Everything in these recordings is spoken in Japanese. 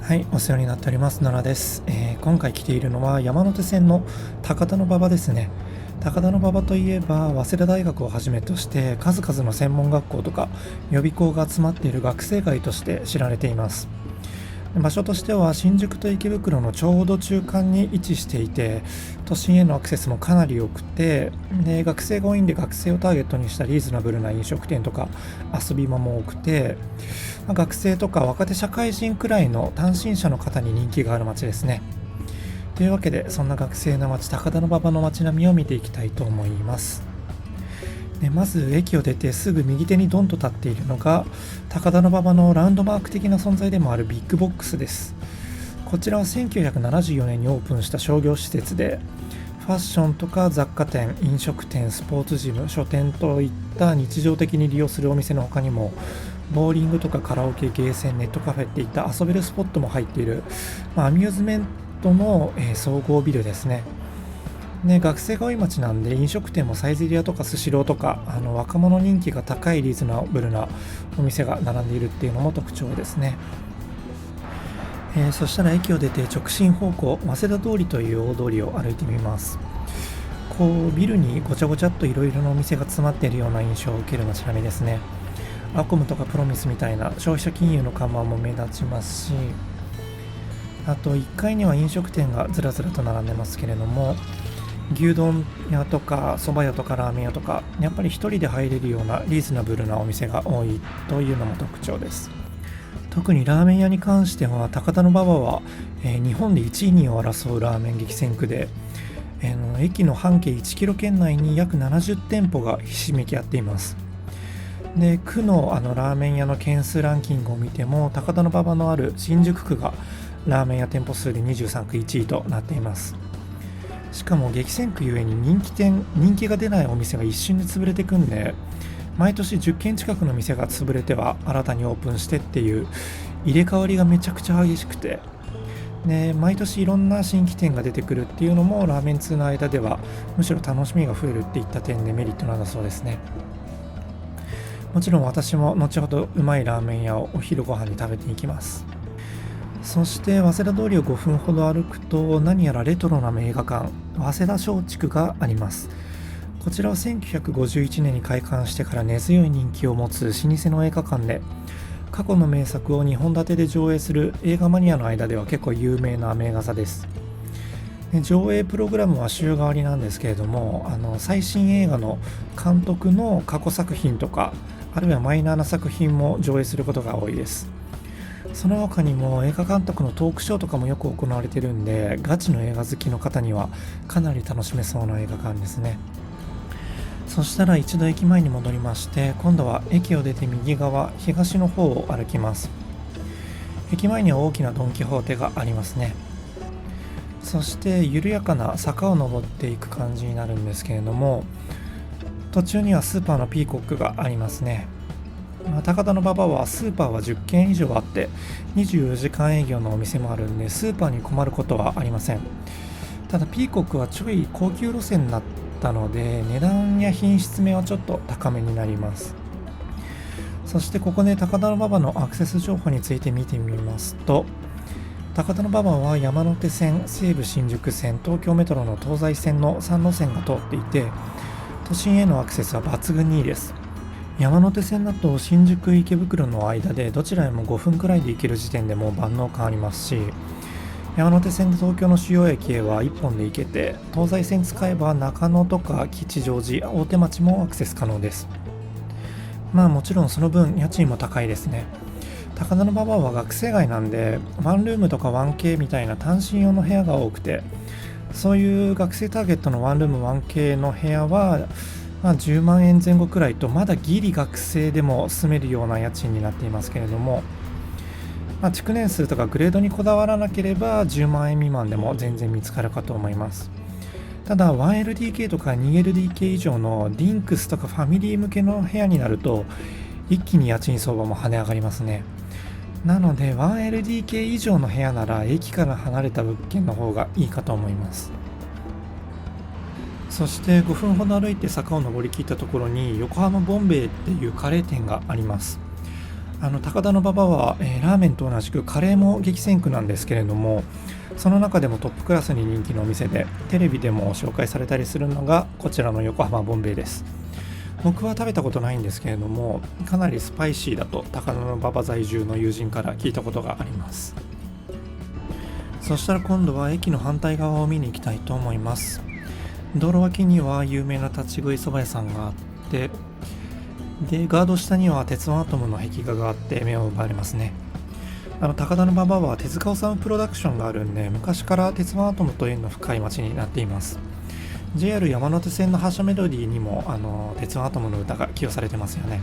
はい、お世話になっております。奈良です。今回来ているのは山手線の高田馬場ですね。高田馬場といえば、早稲田大学をはじめとして数々の専門学校とか予備校が集まっている学生街として知られています。場所としては新宿と池袋のちょうど中間に位置していて、都心へのアクセスもかなり良くて、で学生が多いんで学生をターゲットにしたリーズナブルな飲食店とか遊び場も多くて、学生とか若手社会人くらいの単身者の方に人気がある街ですね。というわけで、そんな学生の街高田馬場の街並みを見ていきたいと思います。でまず駅を出てすぐ右手にドンと立っているのが高田馬場のランドマーク的な存在でもあるビッグボックスです。こちらは1974年にオープンした商業施設で、ファッションとか雑貨店、飲食店、スポーツジム、書店といった日常的に利用するお店の他にも、ボーリングとかカラオケ、ゲーセン、ネットカフェっていった遊べるスポットも入っている、アミューズメントの、総合ビルですね。で学生が多い街なんで、飲食店もサイゼリヤとかスシローとか若者人気が高いリーズナブルなお店が並んでいるっていうのも特徴ですね。そしたら駅を出て直進方向、早稲田通りという大通りを歩いてみます。こうビルにごちゃごちゃっといろいろなお店が詰まっているような印象を受ける街並みですね。アコムとかプロミスみたいな消費者金融の看板も目立ちますし、あと1階には飲食店がずらずらと並んでますけれども、牛丼屋とか蕎麦屋とかラーメン屋とか、やっぱり一人で入れるようなリーズナブルなお店が多いというのも特徴です。特にラーメン屋に関しては高田馬場は、日本で1位2位を争うラーメン激戦区で、駅の半径1キロ圏内に約70店舗がひしめき合っています。で区のラーメン屋の件数ランキングを見ても、高田馬場のある新宿区がラーメン屋店舗数で23区1位となっています。しかも激戦区ゆえに人気が出ないお店が一瞬で潰れていくんで、毎年10軒近くの店が潰れては新たにオープンしてっていう入れ替わりがめちゃくちゃ激しくて、で毎年いろんな新規店が出てくるっていうのもラーメン通の間ではむしろ楽しみが増えるっていった点でメリットなんだそうですね。もちろん私も後ほどうまいラーメン屋をお昼ご飯に食べていきます。そして早稲田通りを5分ほど歩くと、何やらレトロな映画館、早稲田松竹があります。こちらは1951年に開館してから根強い人気を持つ老舗の映画館で、過去の名作を2本立てで上映する映画マニアの間では結構有名な名画座です。で上映プログラムは週替わりなんですけれども、最新映画の監督の過去作品とか、あるいはマイナーな作品も上映することが多いです。その他にも映画監督のトークショーとかもよく行われているんで、ガチの映画好きの方にはかなり楽しめそうな映画館ですね。そしたら一度駅前に戻りまして、今度は駅を出て右側東の方を歩きます。駅前には大きなドン・キホーテがありますね。そして緩やかな坂を登っていく感じになるんですけれども、途中にはスーパーのピーコックがありますね。高田馬場はスーパーは10軒以上あって24時間営業のお店もあるんで、スーパーに困ることはありません。ただピーコックはちょい高級路線になったので、値段や品質面はちょっと高めになります。そしてここで高田馬場のアクセス情報について見てみますと、高田馬場は山手線、西武新宿線、東京メトロの東西線の3路線が通っていて、都心へのアクセスは抜群にいいです。山手線だと新宿池袋の間でどちらへも5分くらいで行ける時点でもう万能感ありますし、山手線で東京の主要駅へは1本で行けて、東西線使えば中野とか吉祥寺、大手町もアクセス可能です。もちろんその分家賃も高いですね。高田馬場は学生街なんで、ワンルームとか 1K みたいな単身用の部屋が多くて、そういう学生ターゲットのワンルーム 1K の部屋は10万円前後くらいと、まだギリ学生でも住めるような家賃になっていますけれども、築年数とかグレードにこだわらなければ10万円未満でも全然見つかるかと思います。ただ 1LDK とか 2LDK 以上のリンクスとかファミリー向けの部屋になると、一気に家賃相場も跳ね上がりますね。なので 1LDK 以上の部屋なら駅から離れた物件の方がいいかと思います。そして5分ほど歩いて坂を登り切ったところに横浜ボンベイっていうカレー店があります。高田馬場は、ラーメンと同じくカレーも激戦区なんですけれども、その中でもトップクラスに人気のお店で、テレビでも紹介されたりするのがこちらの横浜ボンベイです。僕は食べたことないんですけれども、かなりスパイシーだと高田馬場在住の友人から聞いたことがあります。そしたら今度は駅の反対側を見に行きたいと思います。道路脇には有名な立ち食いそば屋さんがあって、でガード下には鉄腕アトムの壁画があって目を奪われますね。高田馬場は手塚治虫プロダクションがあるんで、昔から鉄腕アトムと縁の深い街になっています。 JR 山手線の発車メロディーにも鉄腕アトムの歌が起用されてますよね。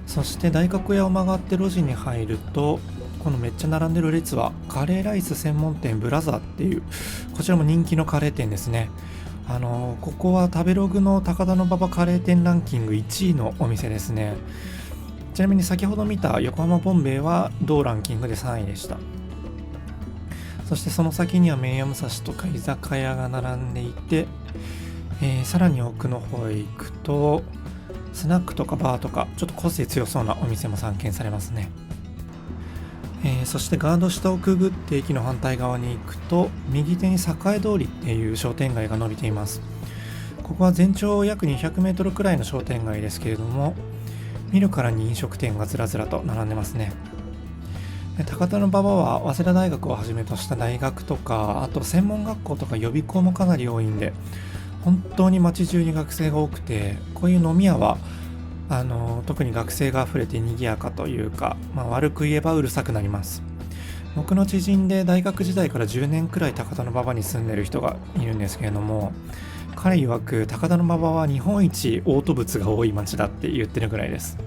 そして大角屋を曲がって路地に入ると、このめっちゃ並んでる列はカレーライス専門店ブラザーっていう、こちらも人気のカレー店ですね。ここは食べログの高田馬場カレー店ランキング1位のお店ですね。ちなみに先ほど見た横浜ボンベイは同ランキングで3位でした。そしてその先には麺屋武蔵とか居酒屋が並んでいて、さらに奥の方へ行くとスナックとかバーとかちょっと個性強そうなお店も散見されますね。そしてガード下をくぐって駅の反対側に行くと、右手に栄通りっていう商店街が伸びています。ここは全長約200メートルくらいの商店街ですけれども、見るからに飲食店がずらずらと並んでますね。高田馬場は早稲田大学をはじめとした大学とか、あと専門学校とか予備校もかなり多いんで、本当に街中に学生が多くて、こういう飲み屋は特に学生が溢れて賑やかというか、悪く言えばうるさくなります。僕の知人で大学時代から10年くらい高田馬場に住んでる人がいるんですけれども、彼曰く高田馬場は日本一嘔吐物が多い街だって言ってるくらいです。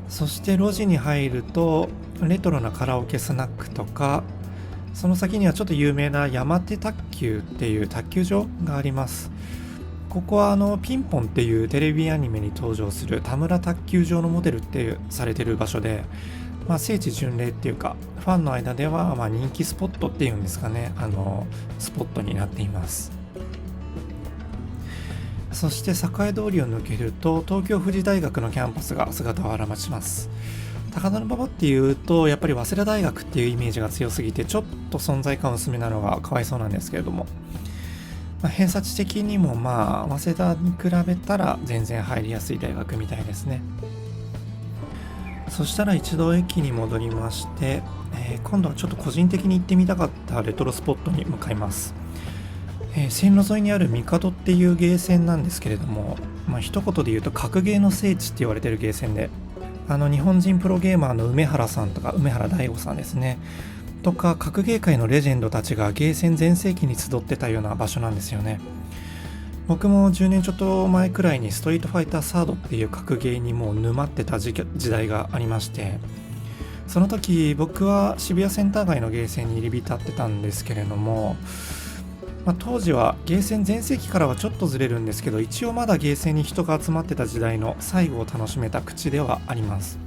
そして路地に入るとレトロなカラオケスナックとか、その先にはちょっと有名な山手卓球っていう卓球場があります。ここはピンポンっていうテレビアニメに登場する田村卓球場のモデルってされてる場所で、聖地巡礼っていうか、ファンの間では人気スポットっていうんですかね、スポットになっています。そして栄通りを抜けると東京富士大学のキャンパスが姿を現します。高田馬場っていうとやっぱり早稲田大学っていうイメージが強すぎて、ちょっと存在感薄めなのがかわいそうなんですけれども、偏差値的にも早稲田に比べたら全然入りやすい大学みたいですね。そしたら一度駅に戻りまして、今度はちょっと個人的に行ってみたかったレトロスポットに向かいます。線路沿いにある帝っていうゲーセンなんですけれども、一言で言うと格ゲーの聖地って言われてるゲーセンで、日本人プロゲーマーの梅原さんとか梅原大吾さんですねとか、格ゲー界のレジェンドたちがゲーセン全盛期に集ってたような場所なんですよね。僕も10年ちょっと前くらいにストリートファイターサードっていう格ゲーにもう沼ってた時代がありまして、その時僕は渋谷センター街のゲーセンに入り浸ってたんですけれども、当時はゲーセン全盛期からはちょっとずれるんですけど、一応まだゲーセンに人が集まってた時代の最後を楽しめた口ではあります。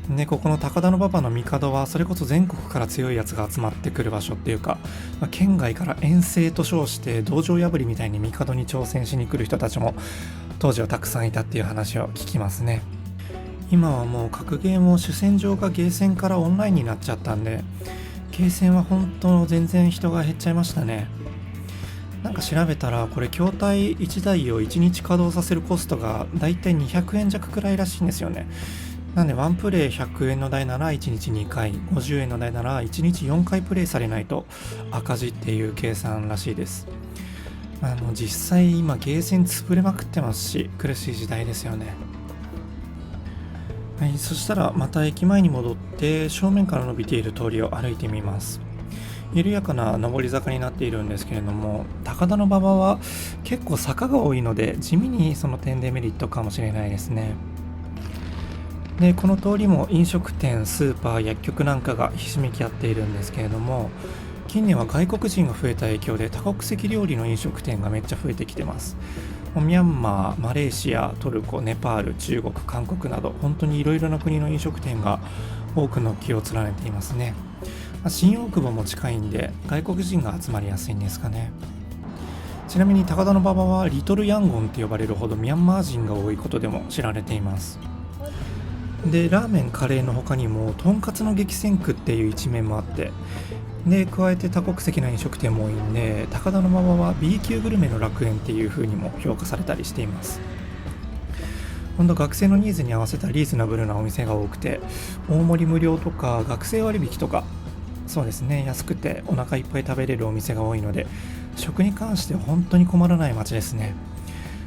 で、ここの高田馬場の帝はそれこそ全国から強いやつが集まってくる場所っていうか、県外から遠征と称して道場破りみたいに帝に挑戦しに来る人たちも当時はたくさんいたっていう話を聞きますね。今はもう格ゲーも主戦場がゲーセンからオンラインになっちゃったんで、ゲーセンは本当全然人が減っちゃいましたね。なんか調べたらこれ筐体1台を1日稼働させるコストがだいたい200円弱くらいらしいんですよね。なんでワンプレイ100円の台なら1日2回、50円の台なら1日4回プレイされないと赤字っていう計算らしいです。実際今ゲーセン潰れまくってますし、苦しい時代ですよね。はい、そしたらまた駅前に戻って正面から伸びている通りを歩いてみます。緩やかな上り坂になっているんですけれども、高田馬場は結構坂が多いので地味にその点でメリットかもしれないですね。で、この通りも飲食店、スーパー、薬局なんかがひしめき合っているんですけれども、近年は外国人が増えた影響で多国籍料理の飲食店がめっちゃ増えてきてます。ミャンマー、マレーシア、トルコ、ネパール、中国、韓国など本当にいろいろな国の飲食店が多くの気を連ねていますね。新大久保も近いんで外国人が集まりやすいんですかね。ちなみに高田馬場はリトルヤンゴンって呼ばれるほどミャンマー人が多いことでも知られています。でラーメンカレーの他にもとんかつの激戦区っていう一面もあって、で加えて多国籍な飲食店も多いんで、高田馬場は B 級グルメの楽園っていう風にも評価されたりしています。本当学生のニーズに合わせたリーズナブルなお店が多くて、大盛り無料とか学生割引とか、そうですね、安くてお腹いっぱい食べれるお店が多いので、食に関しては本当に困らない街ですね。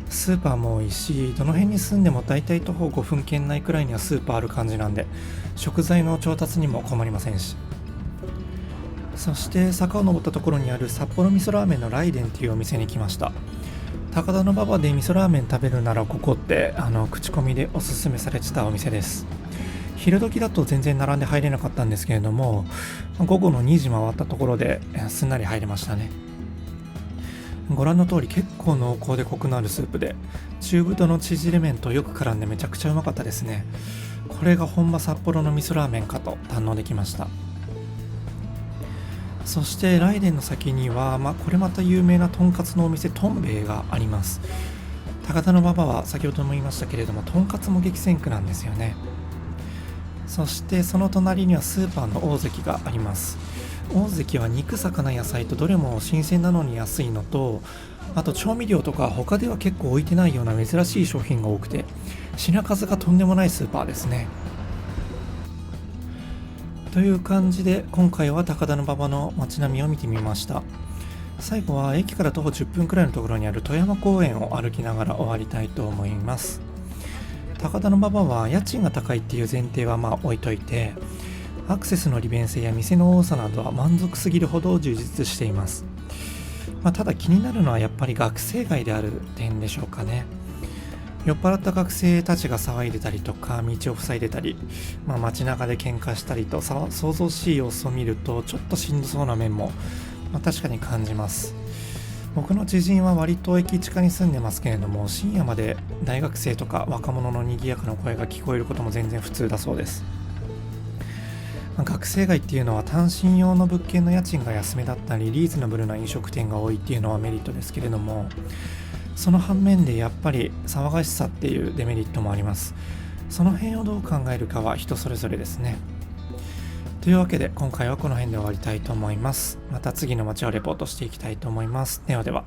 スーパーも多いし、どの辺に住んでも大体徒歩5分圏内くらいにはスーパーある感じなんで、食材の調達にも困りませんし。そして坂を登ったところにある札幌味噌ラーメンのライデンっていうお店に来ました。高田馬場で味噌ラーメン食べるならここって口コミでおすすめされてたお店です。昼時だと全然並んで入れなかったんですけれども、午後の2時回ったところですんなり入れましたね。ご覧の通り結構濃厚でコクのあるスープで、中太の縮れ麺とよく絡んでめちゃくちゃうまかったですね。これが本場札幌の味噌ラーメンかと堪能できました。そしてライデンの先には、これまた有名なとんかつのお店とんべいがあります。高田馬場は先ほども言いましたけれども、とんかつも激戦区なんですよね。そしてその隣にはスーパーの大関があります。大関は肉、魚、野菜とどれも新鮮なのに安いのと、あと調味料とか他では結構置いてないような珍しい商品が多くて、品数がとんでもないスーパーですね。という感じで今回は高田馬場の街並みを見てみました。最後は駅から徒歩10分くらいのところにある戸山公園を歩きながら終わりたいと思います。高田馬場は家賃が高いっていう前提は置いといて、アクセスの利便性や店の多さなどは満足すぎるほど充実しています。ただ気になるのはやっぱり学生街である点でしょうかね。酔っ払った学生たちが騒いでたりとか、道を塞いでたり、街中で喧嘩したりと騒々しい様子を見るとちょっとしんどそうな面も、確かに感じます。僕の知人は割と駅近に住んでますけれども、深夜まで大学生とか若者の賑やかな声が聞こえることも全然普通だそうです。学生街っていうのは単身用の物件の家賃が安めだったりリーズナブルな飲食店が多いっていうのはメリットですけれども、その反面でやっぱり騒がしさっていうデメリットもあります。その辺をどう考えるかは人それぞれですね。というわけで今回はこの辺で終わりたいと思います。また次の街をレポートしていきたいと思います。ではでは。